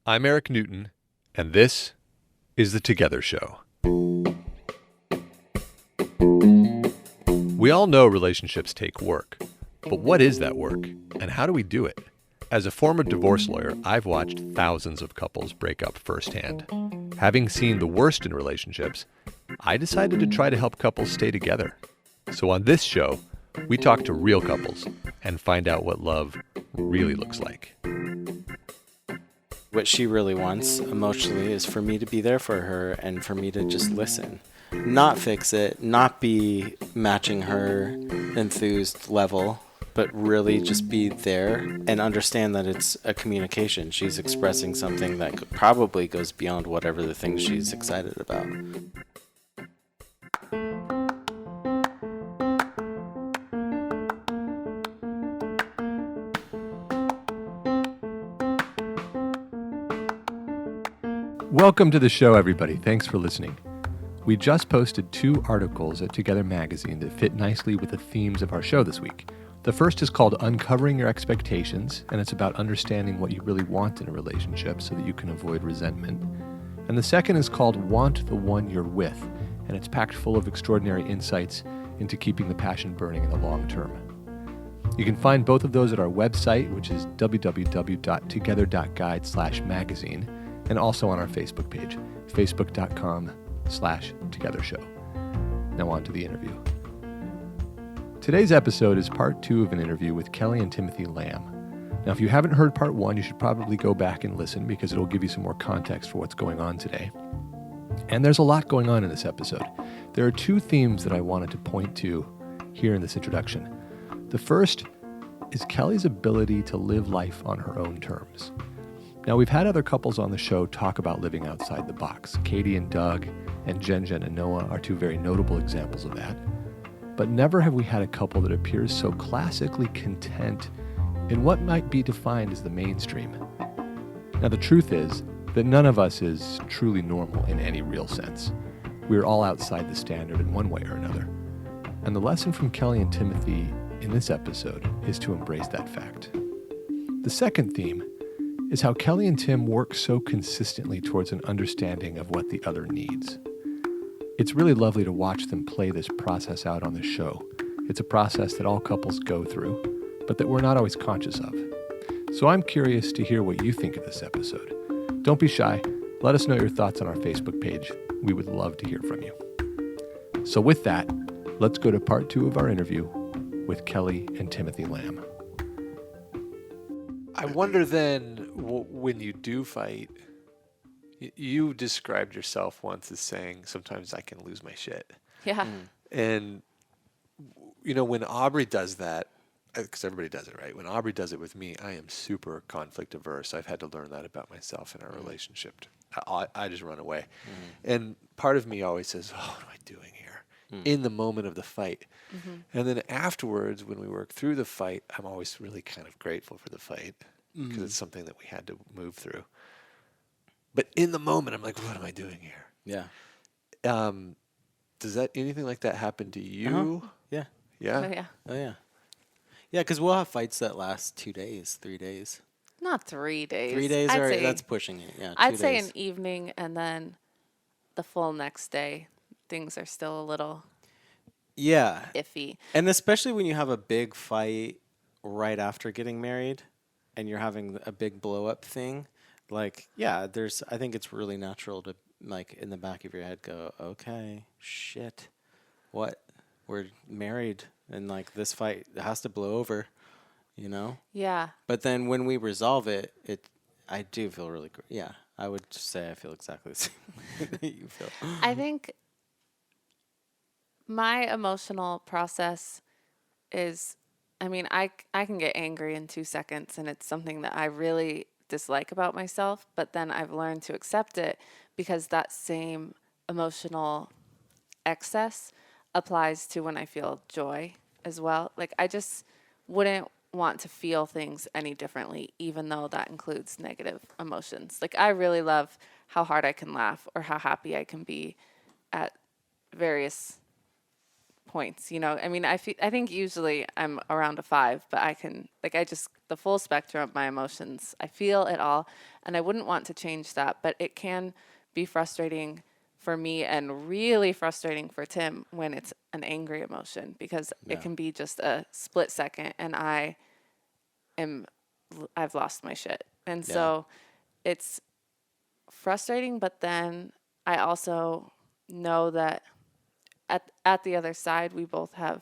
I'm Eric Newton, and this is The Together Show. We all know relationships take work, but what is that work, and how do we do it? As a former divorce lawyer, I've watched thousands of couples break up firsthand. Having seen the worst in relationships, I decided to try to help couples stay together. So on this show, we talk to real couples and find out what love really looks like. What she really wants emotionally is for me to be there for her and for me to just listen. Not fix it, not be matching her enthused level, but really just be there and understand that it's a communication. She's expressing something that probably goes beyond whatever the thing she's excited about. Welcome to the show, everybody. Thanks for listening. We just posted 2 articles at Together Magazine that fit nicely with the themes of our show this week. The first is called Uncovering Your Expectations, and it's about understanding what you really want in a relationship so that you can avoid resentment. And the second is called Want the One You're With, and it's packed full of extraordinary insights into keeping the passion burning in the long term. You can find both of those at our website, which is www.together.guide/magazine, and also on our Facebook page, facebook.com/togethershow. Now on to the interview. Today's episode is part 2 of an interview with Kelli and Timothy Lamb. Now, if you haven't heard part 1, you should probably go back and listen because it'll give you some more context for what's going on today. And there's a lot going on in this episode. There are 2 themes that I wanted to point to here in this introduction. The first is Kelli's ability to live life on her own terms. Now, we've had other couples on the show talk about living outside the box. Katie and Doug and Jen and Noah are 2 very notable examples of that. But never have we had a couple that appears so classically content in what might be defined as the mainstream. Now, the truth is that none of us is truly normal in any real sense. We're all outside the standard in one way or another. And the lesson from Kelli and Timothy in this episode is to embrace that fact. The second theme is how Kelli and Tim work so consistently towards an understanding of what the other needs. It's really lovely to watch them play this process out on the show. It's a process that all couples go through, but that we're not always conscious of. So I'm curious to hear what you think of this episode. Don't be shy. Let us know your thoughts on our Facebook page. We would love to hear from you. So with that, let's go to part 2 of our interview with Kelli and Timothy Lamb. I wonder then, when you do fight, you described yourself once as saying, sometimes I can lose my shit. Yeah. And, you know, when Aubrey does that, because everybody does it, right? When Aubrey does it with me, I am super conflict averse. I've had to learn that about myself in our relationship. I just run away. And part of me always says, oh, what am I doing here? In the moment of the fight. And then afterwards, when we work through the fight, I'm always really kind of grateful for the fight because it's something that we had to move through. But in the moment, I'm like, what am I doing here? Yeah. Does that anything like that happen to you? Yeah. Yeah? Oh, yeah. Oh, yeah. Yeah, because we'll have fights that last 2 days, 3 days. Not 3 days. 3 days, I'd or say, that's pushing it. Yeah, 2 I'd say days. an evening and then the full next day. Things are still a little iffy. And especially when you have a big fight right after getting married and you're having a big blow up thing, like, yeah, I think it's really natural to, like, in the back of your head go, okay, shit, what? We're married and, like, this fight has to blow over, you know? Yeah. But then when we resolve it, I do feel really great. Yeah, I would say I feel exactly the same way that you feel. I think my emotional process is, I mean, I can get angry in 2 seconds, and it's something that I really dislike about myself, but then I've learned to accept it because that same emotional excess applies to when I feel joy as well. Like, I just wouldn't want to feel things any differently, even though that includes negative emotions. Like, I really love how hard I can laugh or how happy I can be at various points, you know. I mean, I think usually I'm around a 5, but I can, like, the full spectrum of my emotions, I feel it all, and I wouldn't want to change that, but it can be frustrating for me and really frustrating for Tim when it's an angry emotion, because it can be just a split second and I've lost my shit. And so it's frustrating, but then I also know that at the other side, we both have,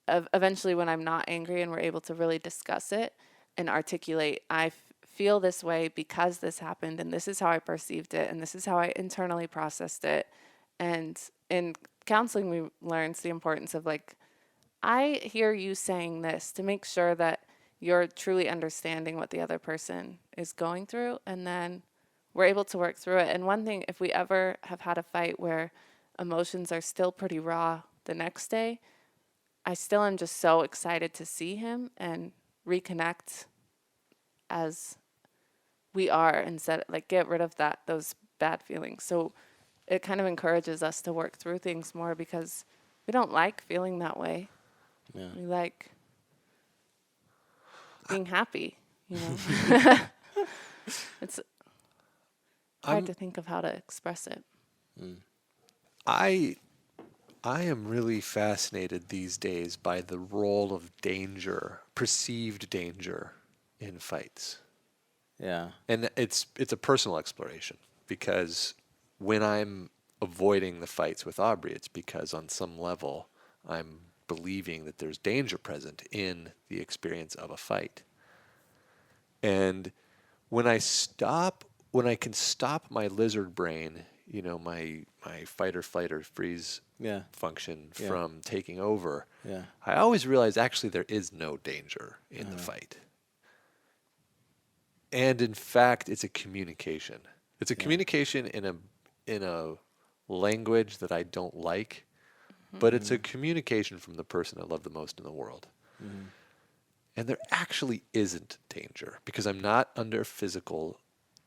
eventually when I'm not angry and we're able to really discuss it and articulate, I feel this way because this happened and this is how I perceived it and this is how I internally processed it. And in counseling, we learned the importance of, like, I hear you saying this, to make sure that you're truly understanding what the other person is going through, and then we're able to work through it. And one thing, if we ever have had a fight where emotions are still pretty raw the next day, I still am just so excited to see him and reconnect as we are, instead, like, get rid of those bad feelings. So it kind of encourages us to work through things more, because we don't like feeling that way. Yeah. We like being happy, you know. It's hard to think of how to express it. I am really fascinated these days by the role of danger, perceived danger, in fights. Yeah. And it's a personal exploration, because when I'm avoiding the fights with Aubrey, it's because on some level I'm believing that there's danger present in the experience of a fight. And when I can stop my lizard brain, you know, my fight or flight or freeze function from taking over, I always realize actually there is no danger in the fight. And in fact, it's a communication. It's a communication in a language that I don't like, but it's a communication from the person I love the most in the world. And there actually isn't danger, because I'm not under physical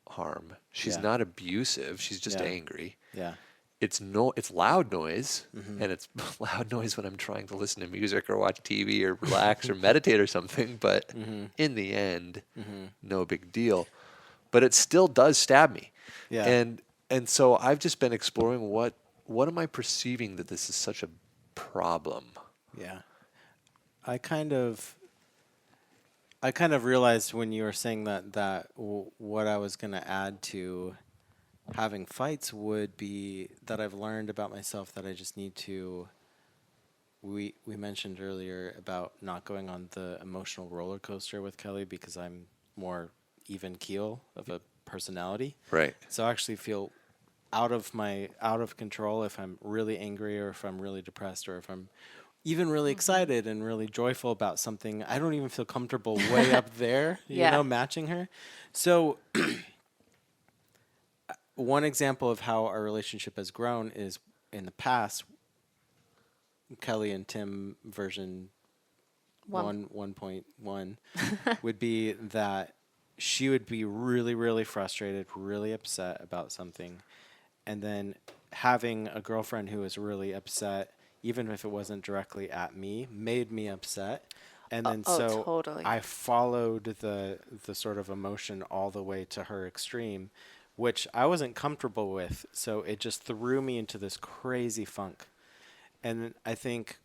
harm. She's not abusive. She's just angry. Yeah. It's loud noise, and it's loud noise when I'm trying to listen to music or watch TV or relax or meditate or something. But in the end, no big deal. But it still does stab me. Yeah. And so I've just been exploring what am I perceiving that this is such a problem. Yeah. I kind of realized when you were saying that what I was going to add to having fights would be that I've learned about myself that I just need to. We mentioned earlier about not going on the emotional roller coaster with Kelli, because I'm more even keel of a personality. Right. So I actually feel out of control if I'm really angry, or if I'm really depressed, or if I'm even really excited and really joyful about something. I don't even feel comfortable way up there, you know, matching her. So one example of how our relationship has grown is, in the past, Kelli and Tim version 1.1 would be that she would be really, really frustrated, really upset about something. And then having a girlfriend who was really upset, even if it wasn't directly at me, made me upset. And then Totally. I followed the sort of emotion all the way to her extreme, which I wasn't comfortable with. So it just threw me into this crazy funk. And I think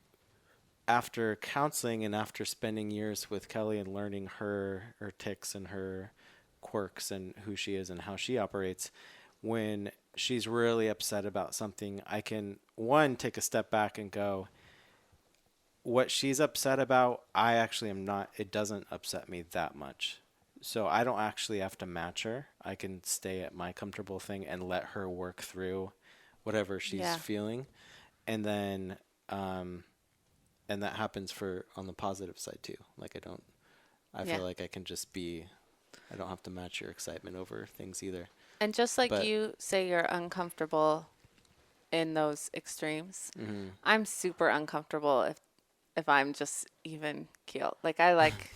after counseling and after spending years with Kelli and learning her tics and her quirks and who she is and how she operates, when she's really upset about something, I can, one, take a step back and go, what she's upset about, I actually am not, it doesn't upset me that much. So I don't actually have to match her. I can stay at my comfortable thing and let her work through whatever she's feeling. And then, and that happens on the positive side too. Like I feel like I can just I don't have to match your excitement over things either. And just like you say you're uncomfortable in those extremes, I'm super uncomfortable if I'm just even keel. Like I like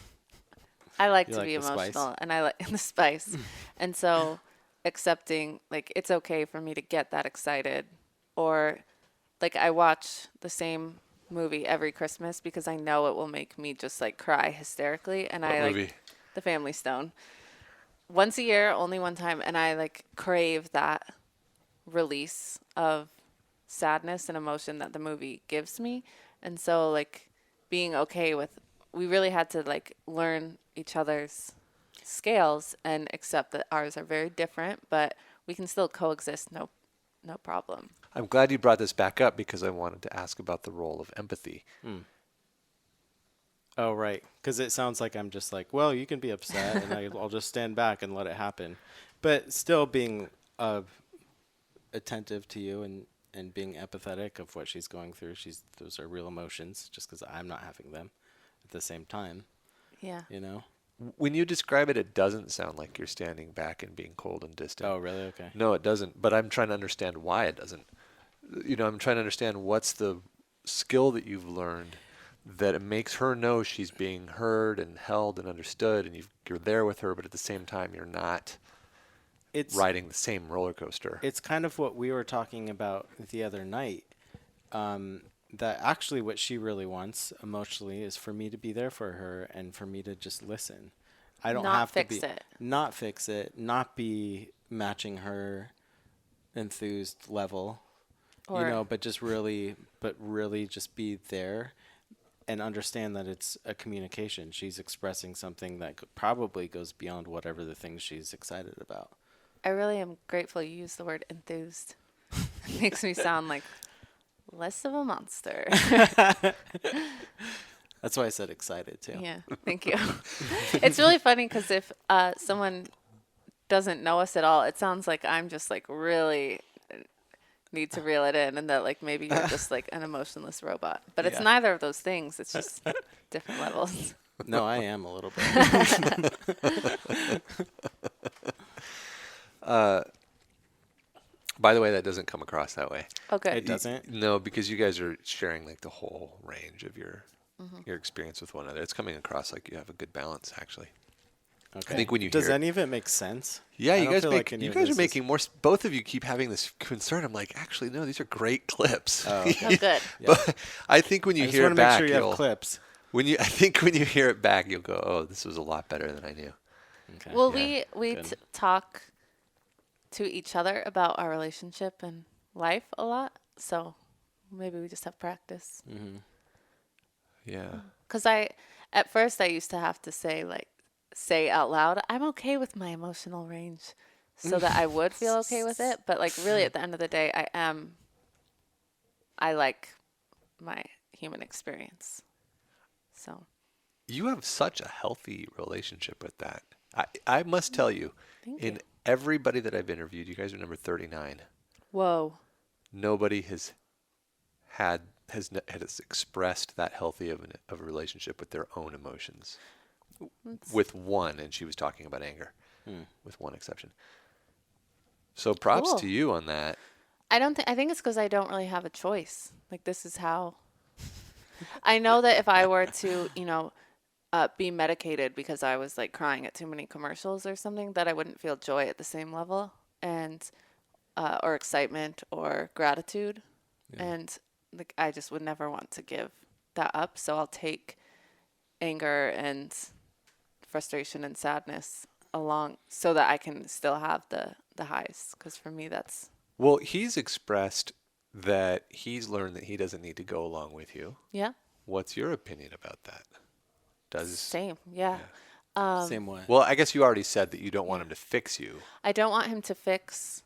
to be emotional, and I like the spice. And so accepting, like, it's okay for me to get that excited, or like I watch the same movie every Christmas because I know it will make me just like cry hysterically. And What I movie? like The Family Stone. Once a year, only one time, and I like crave that release of sadness and emotion that the movie gives me. And so like being okay with, we really had to like learn each other's scales and accept that ours are very different, but we can still coexist, no problem. I'm glad you brought this back up because I wanted to ask about the role of empathy. Oh, right. Because it sounds like I'm just like, well, you can be upset, and I'll just stand back and let it happen. But still being attentive to you and being empathetic of what she's going through. Those are real emotions, just because I'm not having them at the same time. Yeah. You know? When you describe it, it doesn't sound like you're standing back and being cold and distant. Oh, really? Okay. No, it doesn't. But I'm trying to understand why it doesn't. I'm trying to understand what's the skill that you've learned that it makes her know she's being heard and held and understood, and you're there with her, but at the same time you're not riding the same roller coaster. It's kind of what we were talking about the other night. That actually what she really wants emotionally is for me to be there for her and for me to just listen. I don't Not have fix to be it. not fix it, not be matching her enthused level, Or but really just be there and understand that it's a communication. She's expressing something that probably goes beyond whatever the things she's excited about. I really am grateful you used the word enthused. It makes me sound like less of a monster. That's why I said excited too. Yeah, thank you. It's really funny because if someone doesn't know us at all, it sounds like I'm just like really need to reel it in, and that like maybe you're just like an emotionless robot. But it's Yeah. neither of those things. It's just different levels. No, I am a little bit. By the way, that doesn't come across that way. Okay. It doesn't? No, because you guys are sharing like the whole range of your experience with one another. It's coming across like you have a good balance, actually. Okay. I think when you Does hear any of it make sense? Yeah, I you don't guys feel like any you of guys this are is- making more. Both of you keep having this concern. I'm like, actually, no, these are great clips. Oh, okay. Oh, good. But I think when you I just hear want it to make back, sure you have you'll clips. I think when you hear it back, you'll go, oh, this was a lot better than I knew. Okay. Well, Yeah, we good. talk to each other about our relationship and life a lot, so maybe we just have practice. Yeah. Because at first I used to have to say out loud, I'm okay with my emotional range, so that I would feel okay with it. But like really at the end of the day, I like my human experience. So You have such a healthy relationship with that. I must tell you, Thank in you. everybody that I've interviewed, you guys are number 39. Whoa. Nobody has expressed that healthy of a relationship with their own emotions. With one, and she was talking about anger, with one exception. So props Cool. to you on that. I think it's because I don't really have a choice. Like this is how. I know that if I were to, be medicated because I was like crying at too many commercials or something, that I wouldn't feel joy at the same level, and or excitement or gratitude, and like I just would never want to give that up. So I'll take anger and frustration and sadness along so that I can still have the highs. Because for me, that's Well, he's expressed that he's learned that he doesn't need to go along with you. yeah, What's your opinion about that? same. Yeah. Same way. Well, I guess you already said that you don't want him to fix you, I don't want him to fix.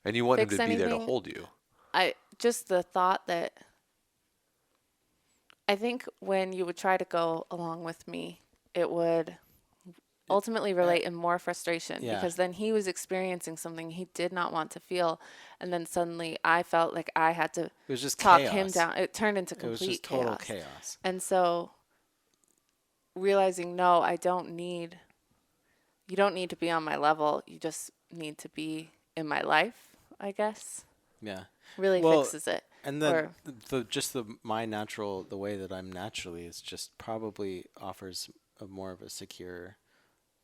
and you want him Fix to be there to anything? hold you. I just the thought that I think when you would try to go along with me, it would ultimately relate in more frustration Yeah. because then he was experiencing something he did not want to feel, and then suddenly I felt like I had to It was just talk chaos. him down. It turned into It was complete just total chaos. chaos. And so realizing, no, you don't need to be on my level. You just need to be in my life, I guess. Yeah. Really Well, fixes it. And then Or- the way that I'm naturally is just probably offers a more of a secure,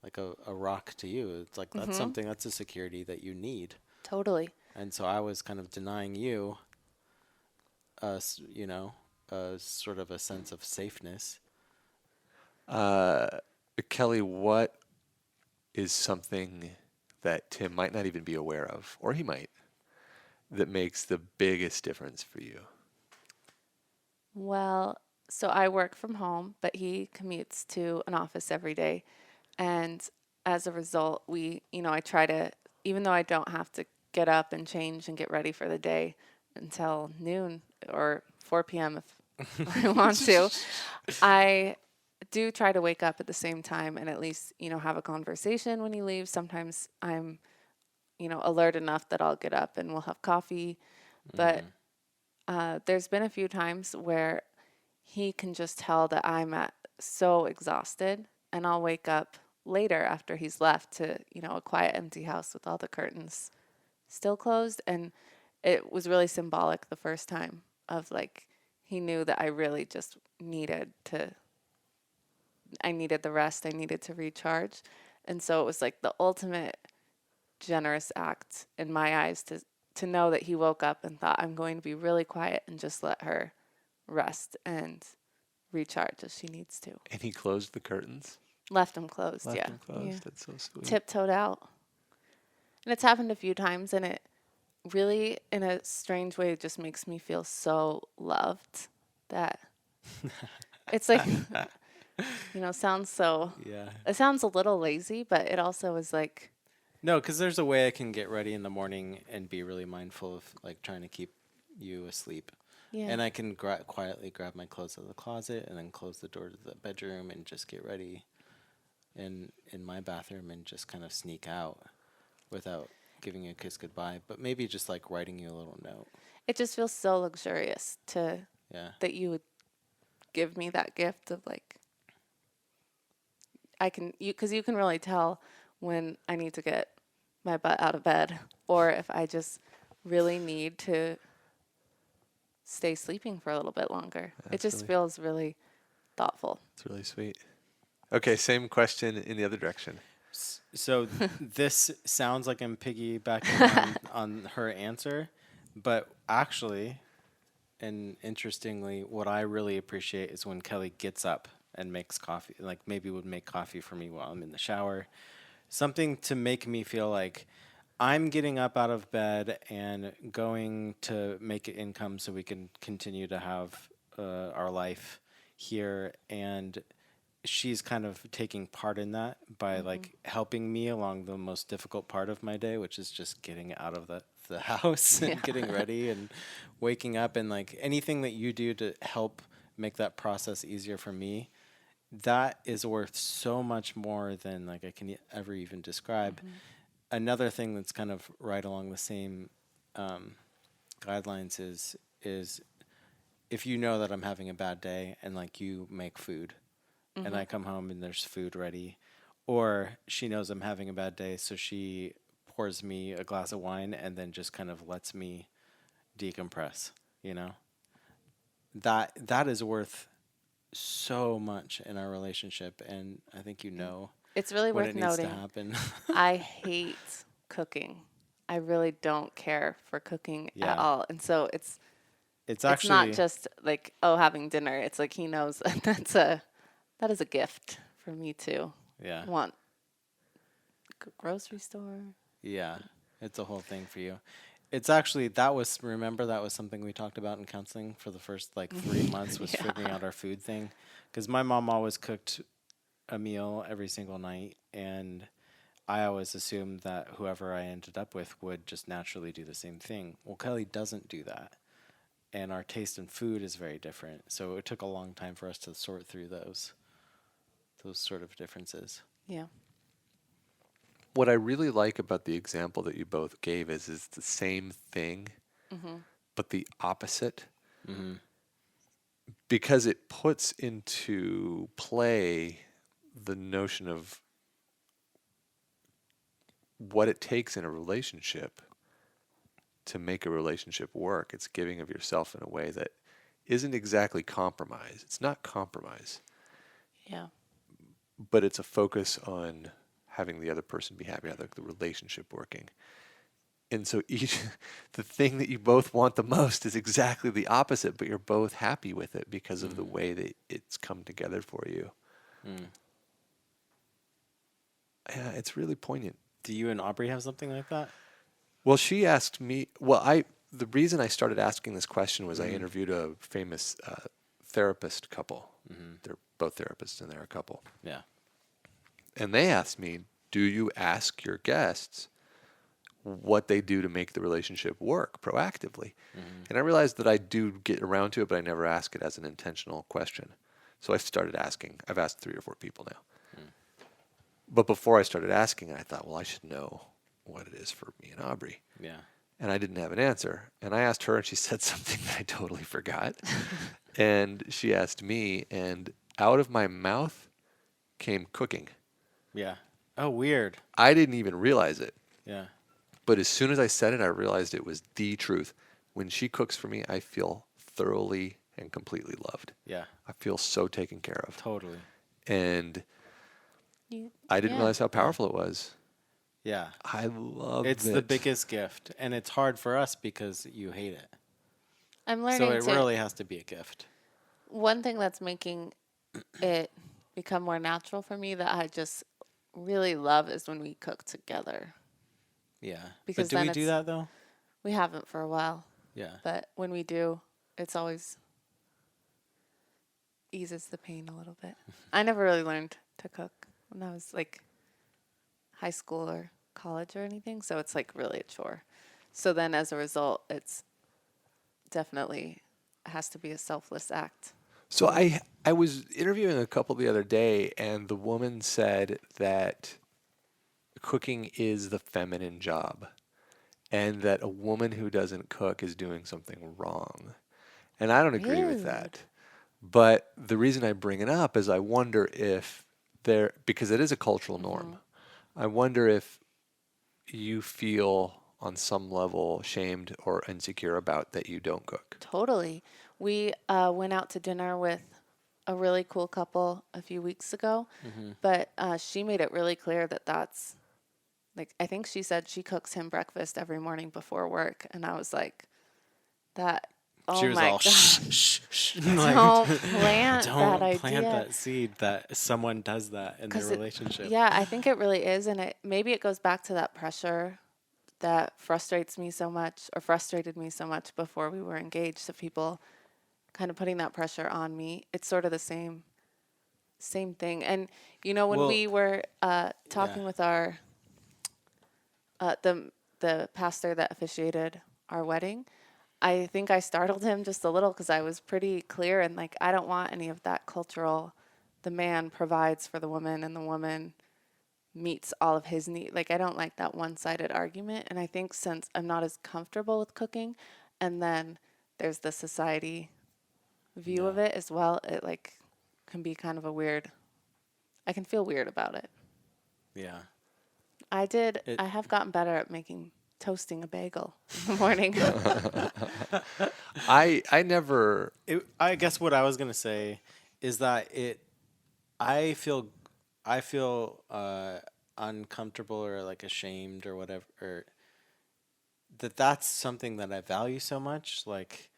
like a rock to you. It's like that's something, that's a security that you need. Totally. And so I was kind of denying you, a sort of a sense of safeness. Kelly, what is something that Tim might not even be aware of, or he might, that makes the biggest difference for you? Well, so I work from home, but he commutes to an office every day. And as a result, I try to, even though I don't have to get up and change and get ready for the day until noon or 4 p.m. if I want to, I do try to wake up at the same time and at least, have a conversation when he leaves. Sometimes I'm, alert enough that I'll get up and we'll have coffee. But there's been a few times where he can just tell that so exhausted, and I'll wake up later after he's left to, a quiet, empty house with all the curtains still closed. And it was really symbolic the first time of like, he knew that I really just I needed the rest. I needed to recharge. And so it was like the ultimate generous act in my eyes to know that he woke up and thought, I'm going to be really quiet and just let her rest and recharge as she needs to. And he closed the curtains? Left them closed, Left yeah. them closed? Yeah. That's so sweet. Tiptoed out. And it's happened a few times, and it really, in a strange way, just makes me feel so loved that it's like, sounds so, Yeah. it sounds a little lazy, but it also is like, No, because there's a way I can get ready in the morning and be really mindful of like trying to keep you asleep. yeah. And I can quietly grab my clothes out of the closet and then close the door to the bedroom and just get ready in my bathroom and just kind of sneak out without giving you a kiss goodbye, but maybe just like writing you a little note. It just feels so luxurious Yeah. that you would give me that gift of like, because you can really tell when I need to get my butt out of bed or if I just really need to stay sleeping for a little bit longer. It just feels really thoughtful. It's really sweet. Okay, same question in the other direction. So this sounds like I'm piggybacking on her answer, but actually, and interestingly, what I really appreciate is when Kelly gets up and makes coffee, like maybe would make coffee for me while I'm in the shower. Something to make me feel like I'm getting up out of bed and going to make an income so we can continue to have our life here. And she's kind of taking part in that by like helping me along the most difficult part of my day, which is just getting out of the house and getting ready and waking up, and like anything that you do to help make that process easier for me, that is worth so much more than like I can ever even describe. Another thing that's kind of right along the same guidelines is if you know that I'm having a bad day and like you make food and I come home and there's food ready, or she knows I'm having a bad day, so she pours me a glass of wine and then just kind of lets me decompress, that is worth so much in our relationship, and I think It's really when worth it needs noting. to happen. I hate cooking. I really don't care for cooking Yeah. at all. And so it's actually not just like, oh, having dinner. It's like he knows that is a gift for me to want grocery store. Yeah, it's a whole thing for you. It's actually, that was something we talked about in counseling for the first like 3 months was figuring out our food thing. Because my mom always cooked a meal every single night, and I always assumed that whoever I ended up with would just naturally do the same thing. Well, Kelly doesn't do that, and our taste in food is very different. So it took a long time for us to sort through those sort of differences. Yeah. What I really like about the example that you both gave is it's the same thing, but the opposite. Because it puts into play the notion of what it takes in a relationship to make a relationship work. It's giving of yourself in a way that isn't exactly compromise. It's not compromise. Yeah. But it's a focus on having the other person be happy, having the relationship working. And so each, the thing that you both want the most is exactly the opposite, but you're both happy with it because of the way that it's come together for you. Yeah, it's really poignant. Do you and Aubrey have something like that? Well, she asked me, the reason I started asking this question was I interviewed a famous therapist couple. They're both therapists and they're a couple. Yeah. And they asked me, do you ask your guests what they do to make the relationship work proactively? And I realized that I do get around to it, but I never ask it as an intentional question. So I started asking. I've asked 3 or 4 people now. But before I started asking, I thought, well, I should know what it is for me and Aubrey. Yeah. And I didn't have an answer. And I asked her, and she said something that I totally forgot. And she asked me, and out of my mouth came cooking. Yeah. Oh, weird. I didn't even realize it. Yeah. But as soon as I said it, I realized it was the truth. When she cooks for me, I feel thoroughly and completely loved. Yeah. I feel so taken care of. Totally. And I didn't realize how powerful it was. Yeah. I love It's it. the biggest gift. And it's hard for us because you hate it. I'm learning So it to. really has to be a gift. One thing that's making it become more natural for me that I just really love is when we cook together. Yeah. Because but do then we do it's- that though? We haven't for a while, Yeah. but when we do, it's always eases the pain a little bit. I never really learned to cook when I was like high school or college or anything, so it's like really a chore. So then as a result, it's definitely has to be a selfless act. So I was interviewing a couple the other day, and the woman said that cooking is the feminine job, and that a woman who doesn't cook is doing something wrong. And I don't agree with that. But the reason I bring it up is I wonder if because it is a cultural norm, I wonder if you feel on some level shamed or insecure about that you don't cook. Totally. We went out to dinner with a really cool couple a few weeks ago, but she made it really clear that that's like, I think she said she cooks him breakfast every morning before work. And I was like, that, oh She was my all God. shh, shh. Like, Don't plant don't that plant idea. that seed that someone does that in their relationship. Yeah, I think it really is. And maybe it goes back to that pressure that frustrates me so much or frustrated me so much before we were engaged. So people kind of putting that pressure on me. It's sort of the same thing. And, you know, when we were talking with our, the pastor that officiated our wedding, I think I startled him just a little because I was pretty clear and like, I don't want any of that cultural, the man provides for the woman and the woman meets all of his needs. Like, I don't like that one-sided argument. And I think since I'm not as comfortable with cooking, and then there's the society view of it as well, it like can be kind of I can feel weird about it. Yeah. I have gotten better at toasting a bagel in the morning. I never. I guess what I was gonna say is that I feel uncomfortable or like ashamed or whatever, or that's something that I value so much. Like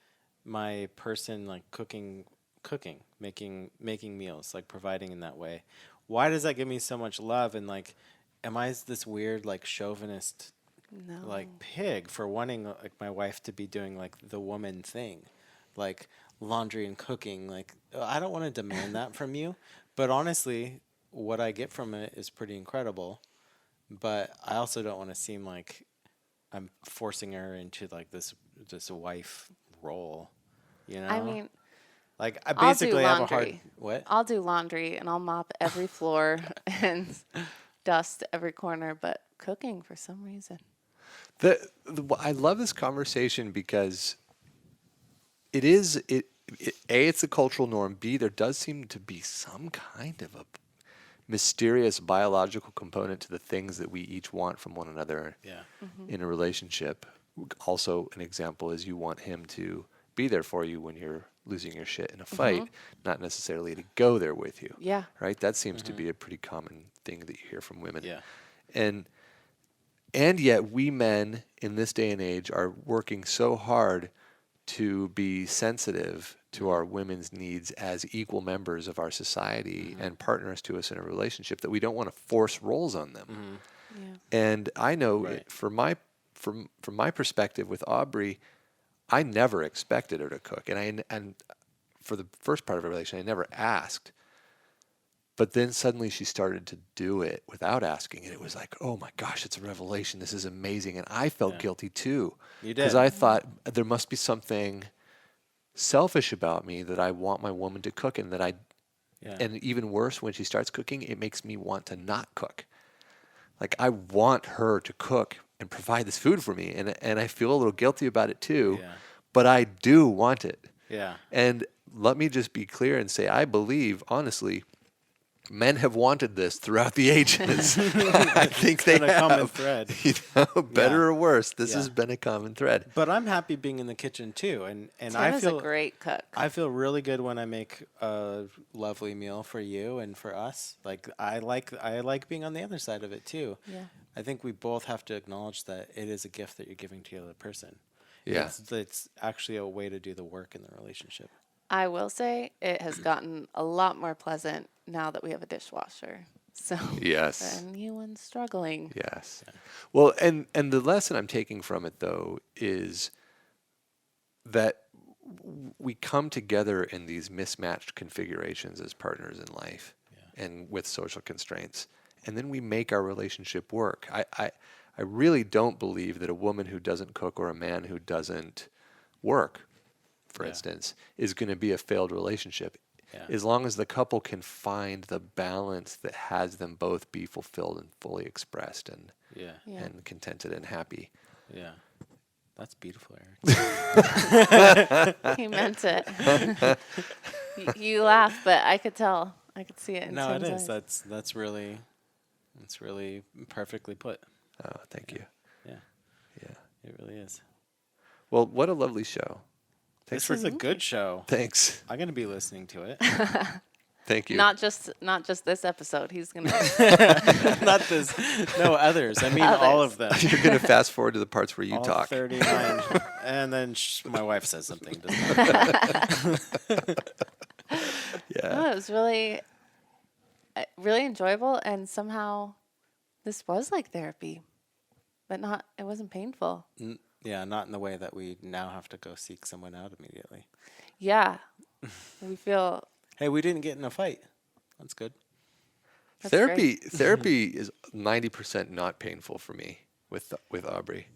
my person, like cooking, making meals, like providing in that way. Why does that give me so much love? And like, am I this weird like chauvinist? No. Like pig for wanting like my wife to be doing like the woman thing, like laundry and cooking. Like I don't want to demand that from you, but honestly, what I get from it is pretty incredible. But I also don't want to seem like I'm forcing her into like this wife role, you know? I mean, like I I'll do basically have a hard laundry. what? I'll do laundry and I'll mop every floor and dust every corner, but cooking for some reason. I love this conversation because it's a cultural norm. B, there does seem to be some kind of a mysterious biological component to the things that we each want from one another in a relationship. Also, an example is you want him to be there for you when you're losing your shit in a fight, not necessarily to go there with you. Yeah. Right? That seems to be a pretty common thing that you hear from women. Yeah. And yet we men in this day and age are working so hard to be sensitive to our women's needs as equal members of our society and partners to us in a relationship that we don't want to force roles on them. Yeah. And I know Right. from my perspective with Aubrey, I never expected her to cook, and for the first part of our relation, I never asked. But then suddenly she started to do it without asking, and it was like, oh my gosh, it's a revelation. This is amazing, and I felt guilty too, You because did. I thought there must be something selfish about me that I want my woman to cook, and that I, Yeah. and even worse, when she starts cooking, it makes me want to not cook. Like I want her to cook and provide this food for me, and I feel a little guilty about it too, Yeah. but I do want it. Yeah. And let me just be clear and say, I believe, honestly, men have wanted this throughout the ages. I think they been a common have. thread. You know, better Yeah. or worse, this Yeah. has been a common thread. But I'm happy being in the kitchen too, and Tim I is feel a great cook. I feel really good when I make a lovely meal for you and for us. Like I like being on the other side of it too. Yeah. I think we both have to acknowledge that it is a gift that you're giving to the other person. Yeah. It's actually a way to do the work in the relationship. I will say it has gotten a lot more pleasant now that we have a dishwasher. So Yes. for anyone struggling, Yes. Well, and the lesson I'm taking from it though is that we come together in these mismatched configurations as partners in life and with social constraints, and then we make our relationship work. I really don't believe that a woman who doesn't cook or a man who doesn't work, for Yeah. instance, is going to be a failed relationship. Yeah. As long as the couple can find the balance that has them both be fulfilled and fully expressed and Yeah. yeah. and contented and happy. Yeah. That's beautiful, Eric. He meant it. You laugh, but I could tell. I could see it in No, it Tim's is. eyes. That's really perfectly put. Oh, thank you. Yeah. Yeah. It really is. Well, what a lovely show. Thanks This for is a good show. thanks. I'm gonna be listening to it. Thank you. Not just this episode. He's gonna. Not this. No, others. I mean, all of them. You're going to fast forward to the parts where you All talk. 39. And then my wife says something. Yeah. No, it was really, really enjoyable, and somehow, this was like therapy, but not. It wasn't painful. Yeah, not in the way that we now have to go seek someone out immediately. Yeah, we feel. Hey, we didn't get in a fight. That's good. That's Therapy is 90% not painful for me with Aubrey.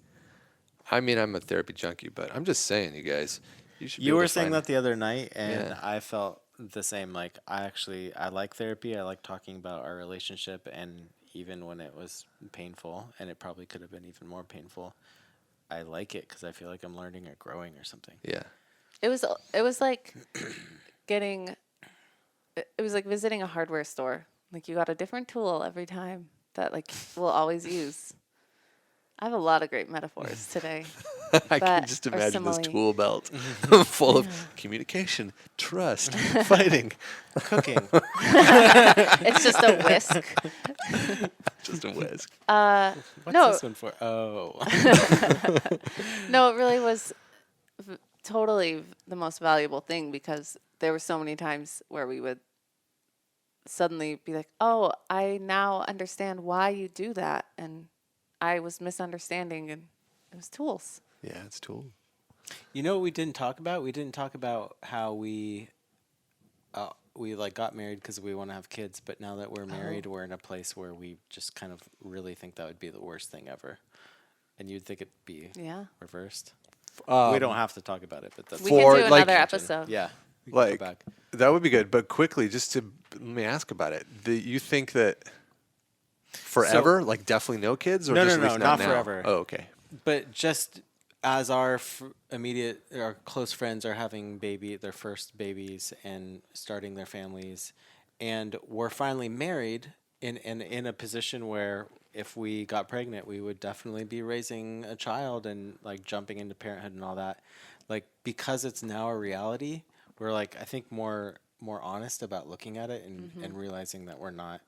I mean, I'm a therapy junkie, but I'm just saying, you guys, you should. Be You able were to saying find- that the other night, and Yeah. I felt the same. Like, I like therapy. I like talking about our relationship, and even when it was painful, and it probably could have been even more painful, I like it because I feel like I'm learning or growing or something. Yeah. It was like getting. It was like visiting a hardware store. Like you got a different tool every time that like we'll always use. I have a lot of great metaphors today. I can But- just or imagine this simile. tool belt full of communication, trust, fighting, Cooking. It's just a whisk. just a whisk. What's No. this one for? Oh. No, it really was totally the most valuable thing because there were so many times where we would suddenly be like, "Oh, I now understand why you do that," and I was misunderstanding, and it was tools. Yeah, it's tool. You know what we didn't talk about? We didn't talk about how we like got married because we want to have kids, but now that we're married, we're in a place where we just kind of really think that would be the worst thing ever, and you'd think it'd be Yeah, reversed. We don't have to talk about it, but that's we For, can do like- another episode. yeah. We can go Like, back. that would be good. But quickly, just to let me ask about it. You think that forever, like definitely no kids, or No, just no, at least no, not now? forever. Oh, okay. But just as our our close friends are having their first babies and starting their families, and we're finally married in a position where if we got pregnant, we would definitely be raising a child and like jumping into parenthood and all that. Like because it's now a reality, we're like I think more honest about looking at it and realizing that we're not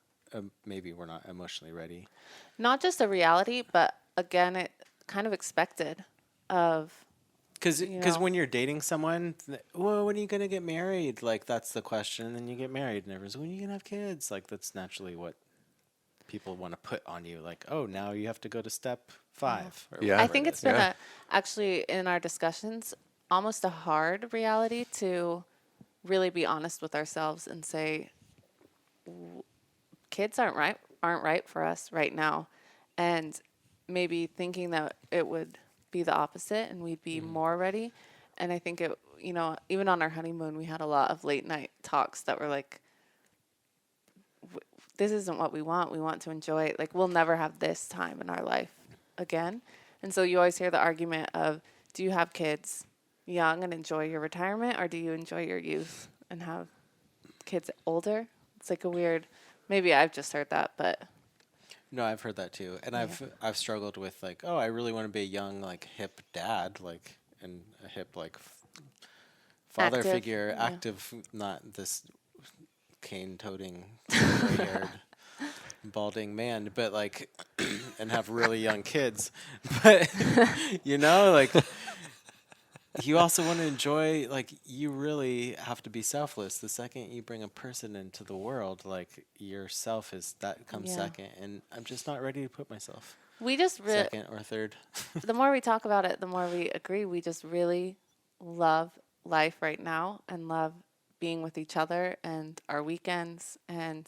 maybe we're not emotionally ready. Not just a reality, but again, it kind of expected of, Because you know. when you're dating someone, well, when are you going to get married? Like, that's the question. And then you get married, and everyone's, when are you going to have kids? Like, that's naturally what people want to put on you. Like, oh, now you have to go to step 5. Or Yeah. I whatever think it it's is. been Yeah. actually in our discussions, almost a hard reality to really be honest with ourselves and say, kids aren't right for us right now, and maybe thinking that it would be the opposite and we'd be more ready. And I think it, even on our honeymoon, we had a lot of late night talks that were like, this isn't what we want. We want to enjoy it. Like, we'll never have this time in our life again. And so you always hear the argument of, do you have kids young and enjoy your retirement, or do you enjoy your youth and have kids older? It's like a weird, maybe I've just heard that, but No, I've heard that too. And I've struggled with, like, oh, I really want to be a young, like, hip dad, like, and a hip, like, father Active, figure, yeah. active, not this cane-toting, gray-haired, balding man, but, like, and have really young kids. But, like, you also want to enjoy, like, you really have to be selfless. The second you bring a person into the world, like, yourself comes Yeah. second. And I'm just not ready to put myself we just second or third. the more we talk about it, the more we agree. We just really love life right now and love being with each other and our weekends and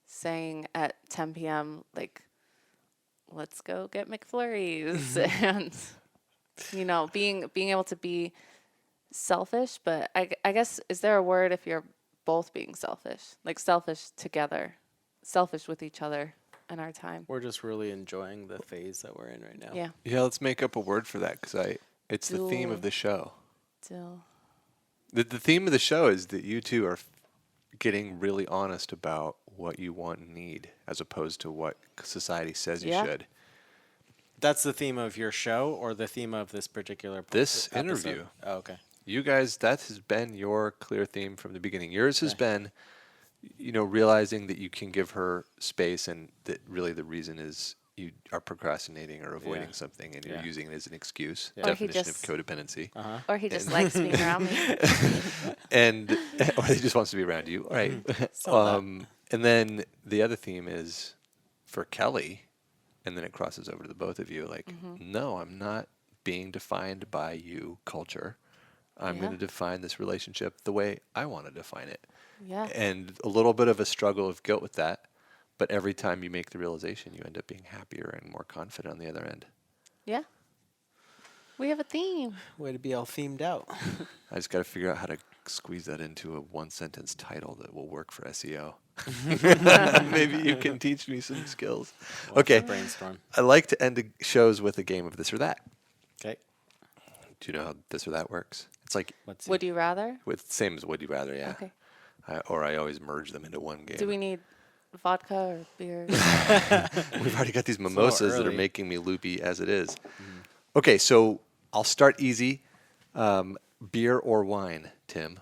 saying at 10 p.m., like, let's go get McFlurries and, being able to be selfish. But I guess, is there a word if you're both being selfish? Like, selfish together, selfish with each other in our time. We're just really enjoying the phase that we're in right now. Yeah. Yeah, let's make up a word for that because it's the theme of the show. Still. The theme of the show is that you two are getting really honest about what you want and need as opposed to what society says you Yeah. should. That's the theme of your show or the theme of this particular This episode? interview. Oh, okay. You guys, that has been your clear theme from the beginning. Yours has been, realizing that you can give her space and that really the reason is you are procrastinating or avoiding Yeah. something and you're Yeah. using it as an excuse. Yeah. Or he Definition just- of codependency. Uh-huh. Or he just likes being around me. And or he just wants to be around you. All right. And then the other theme is for Kelli, and then it crosses over to the both of you. Like, no, I'm not being defined by you, culture. I'm Yeah. going to define this relationship the way I want to define it. Yeah. And a little bit of a struggle of guilt with that. But every time you make the realization, you end up being happier and more confident on the other end. Yeah. We have a theme. Way to be all themed out. I just got to figure out how to squeeze that into a one-sentence title that will work for SEO. Maybe you can teach me some skills. We'll have to Okay. brainstorm. I like to end the shows with a game of this or that. Okay. Do you know how this or that works? It's like Let's Would you rather? with same as would you rather, yeah. Okay. I always merge them into one game. Do we need vodka or beer? We've already got these little mimosas that are early. making me loopy as it is. Okay, so I'll start easy. Beer or wine, Tim?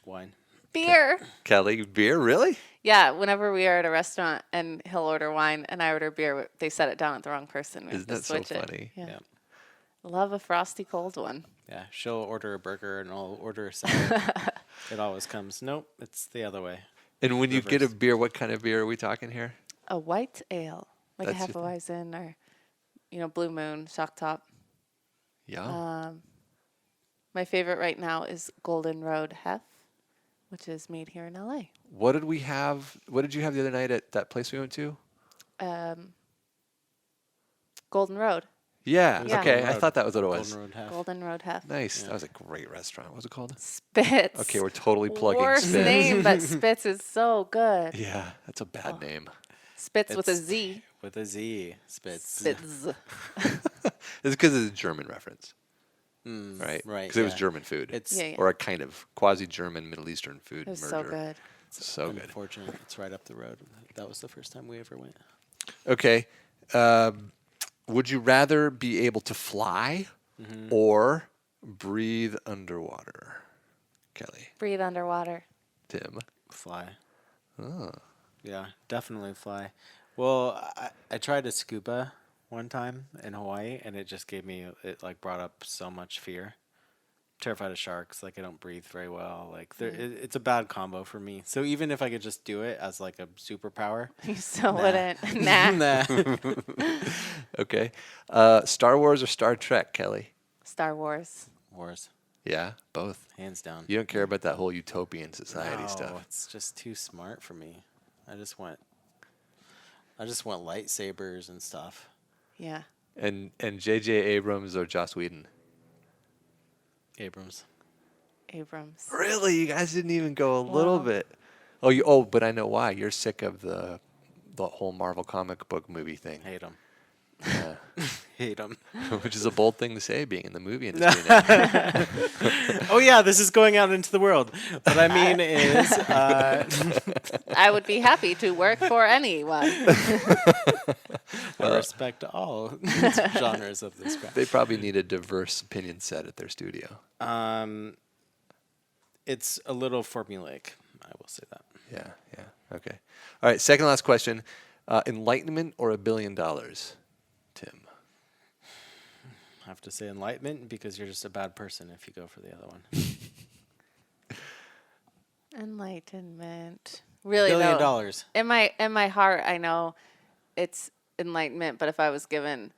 wine. Beer. Kelly, beer, really? Yeah, whenever we are at a restaurant and he'll order wine and I order beer, they set it down at the wrong person. We have Isn't to that so switch it. funny? Yeah. Yeah. Love a frosty cold one. Yeah. She'll order a burger and I'll order a salad. It always comes. Nope. It's the other way. And when you get a Reverse. beer, what kind of beer are we talking here? A white ale, like That's a your Hefeweizen or, Blue Moon, Shock Top. Yeah. My favorite right now is Golden Road Hef, which is made here in LA. What did we have? What did you have the other night at that place we went to? Golden Road. Yeah. Yeah. Okay. Golden I Road. thought that was what it was. Golden Road Half. Golden Road Hef. Nice. That was a great restaurant. What was it called? Spitz. Okay, we're totally plugging Worst Spitz. name, but Spitz is so good. Yeah, that's a bad name. Spitz with a It's- Z. With a Z. Spitz. Spitz. It's because it's a German reference, right? right, Because it was yeah. German food. It's Yeah, yeah. Or a kind of quasi-German Middle Eastern food It was merger. so good. So good. unfortunate. It's right up the road. That was the first time we ever went. Okay. Would you rather be able to fly Mm-hmm. or breathe underwater? Kelly, Breathe underwater. Tim. Fly. Oh. Yeah, definitely fly. Well, I tried to scuba one time in Hawaii, and it just gave me, it like brought up so much fear. Terrified of sharks. Like I don't breathe very well. Like it's a bad combo for me. So even if I could just do it as like a superpower, You still Nah. wouldn't. Nah. nah. Okay. Star Wars or Star Trek, Kelly? Star Wars. Wars, Yeah, both. hands down. You don't care about that whole utopian society No, stuff. it's just too smart for me. I just want lightsabers and stuff. Yeah. And J.J. Abrams or Joss Whedon? Abrams. Abrams. Really? You guys didn't even go a little Well- bit. But I know why. You're sick of the whole Marvel comic book movie thing. Hate them. Yeah. Hate them. Which is a bold thing to say, being in the movie industry now. Oh yeah, this is going out into the world. What I mean is, I would be happy to work for anyone. I respect all genres of this crap. They probably need a diverse opinion set at their studio. It's a little formulaic. I will say that. Yeah. Okay. All right, second last question. Enlightenment or $1 billion? Tim. I have to say enlightenment because you're just a bad person if you go for the other one. Enlightenment. Really, $1 billion. though, in my heart, I know it's enlightenment. But if I was given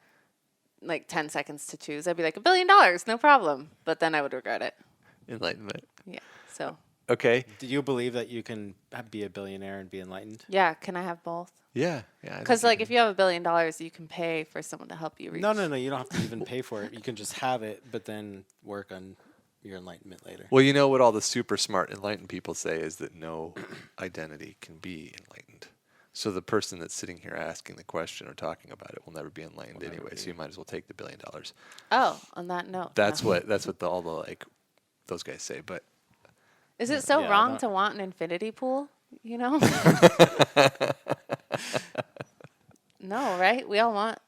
like 10 seconds to choose, I'd be like $1 billion, no problem. But then I would regret it. Enlightenment. Yeah. So Okay. Do you believe that you can be a billionaire and be enlightened? yeah, can I have both? Yeah. I Because think like you if you have $1 billion, you can pay for someone to help you reach. No. You don't have to even pay for it. You can just have it, but then work on your enlightenment later. Well, you know what all the super smart enlightened people say is that no identity can be enlightened. So the person that's sitting here asking the question or talking about it will never be enlightened anyway. So you might as well take the $1 billion. Oh, on that note. That's no. what all the those guys say. But Is it so Yeah, I wrong don't- to want an infinity pool? You know? No, right? We all want.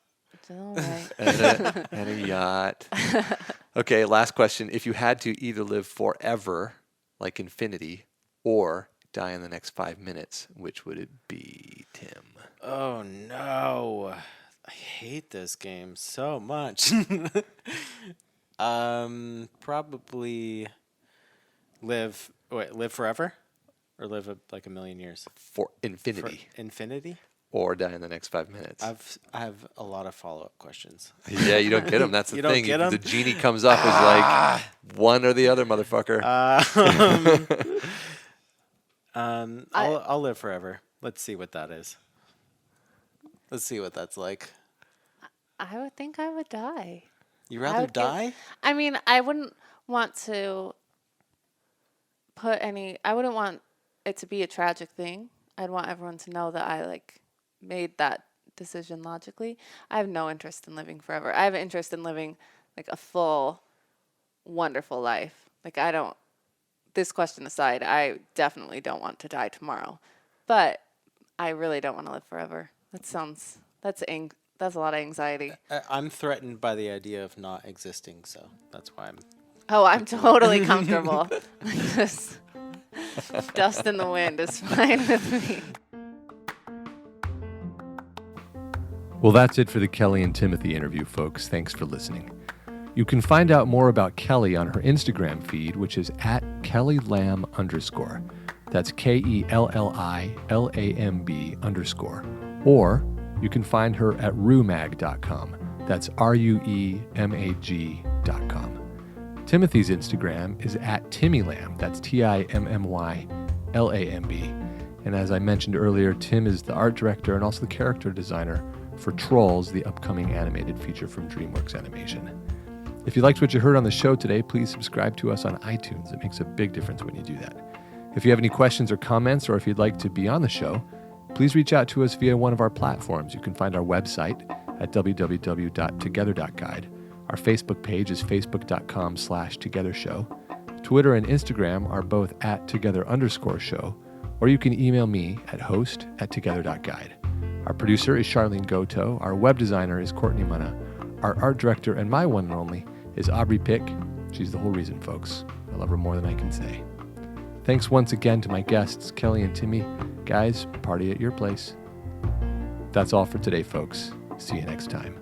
All right. and a yacht. Okay, last question. If you had to either live forever, like infinity, or die in the next 5 minutes, which would it be, Tim? Oh no. I hate this game so much. Probably live forever? Or live like a million years? For For infinity, infinity? or die in the next 5 minutes. I have a lot of follow-up questions. Yeah, you don't get them. That's the You don't thing. get If 'em? the genie comes up as like one or the other, motherfucker. I'll live forever. Let's see what that is. Let's see what that's like. I would think I would die. You I rather would give- die? I mean, I wouldn't want to I wouldn't want it to be a tragic thing. I'd want everyone to know that I made that decision logically. I have no interest in living forever. I have an interest in living like a full, wonderful life. This question aside, I definitely don't want to die tomorrow, but I really don't want to live forever. That's a lot of anxiety. I'm threatened by the idea of not existing, so that's why I'm... Oh, I'm totally comfortable. Just dust in the wind is fine with me. Well, that's it for the Kelly and Timothy interview, folks. Thanks for listening. You can find out more about Kelly on her Instagram feed, which is @KellyLamb_. That's KELLILAMB_. Or you can find her at ruemag.com. That's RUEMAG.com. Timothy's Instagram is @TimmyLamb. That's TIMMYLAMB. And as I mentioned earlier, Tim is the art director and also the character designer for Trolls, the upcoming animated feature from DreamWorks Animation. If you liked what you heard on the show today, please subscribe to us on iTunes. It makes a big difference when you do that. If you have any questions or comments, or if you'd like to be on the show, please reach out to us via one of our platforms. You can find our website at www.together.guide. Our Facebook page is facebook.com/togethershow. Twitter and Instagram are both @together_show, or you can email me at host@together.guide. Our producer is Charlene Goto. Our web designer is Courtney Munna. Our art director and my one and only is Aubrey Pick. She's the whole reason, folks. I love her more than I can say. Thanks once again to my guests, Kelly and Timmy. Guys, party at your place. That's all for today, folks. See you next time.